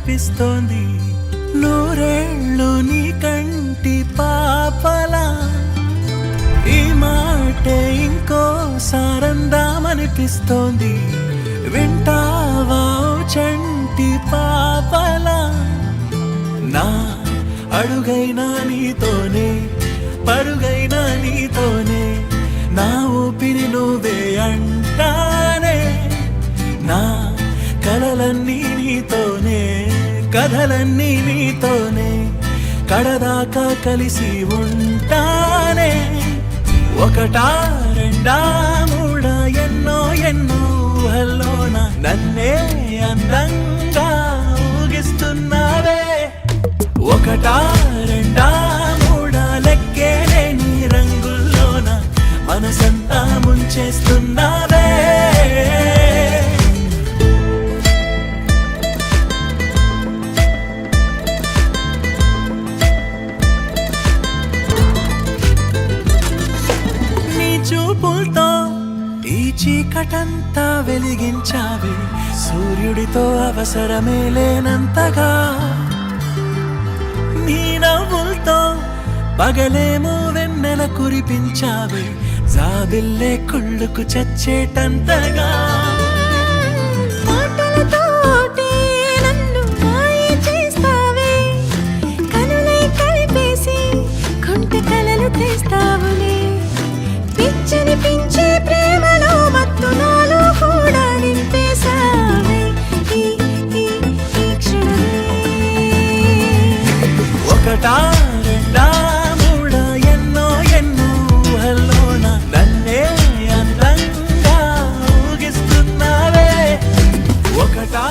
అనిపిస్తోంది నూరేళ్ళు నీ కంటి పాపలా ఈ మాటే ఇంకోసారందామనిపిస్తోంది వింటావా చంటి పాపలా నా అడుగైనా నీతోనే పరుగైనా నీతోనే నా ఊపిరి నువ్వే అంటానే నా కలలన్నీ నీతోనే కథలన్నీ నీతోనే కడదాకా కలిసి ఉంటానే ఒకటా రెండా మూడా ఎన్నో ఎన్నో ఊహల్లోన నన్నే అందంగా ఊగిస్తున్నావే ఒకటా రెండా మూడా లెక్కే లేని రంగుల్లోన మనసంతా ముంచేస్తున్నావే నీ చూపులతో ఈ చీకటంతా వెలిగించావే సూర్యుడితో అవసరమే లేనంతగా నీ నవ్వులతో పగలేమో వెన్నెల కురిపించావే జాబిల్లే కుళ్ళుకు చచ్చేటంతగా మాటలతోటే నన్ను మాయ చేస్తావే కనులై కలిపేసి కొంటె కలలు తెస్తావులే పిచ్చనిపించే ప్రేమలో మత్తు నాలో కూడా నింపేశావే ఈ ఈ ఈ క్షణమే ఒకటా రెండా మూడా ఎన్నో ఎన్నో ఊహల్లోన నన్నే అందంగా ఊగిస్తున్నావే ఒకటా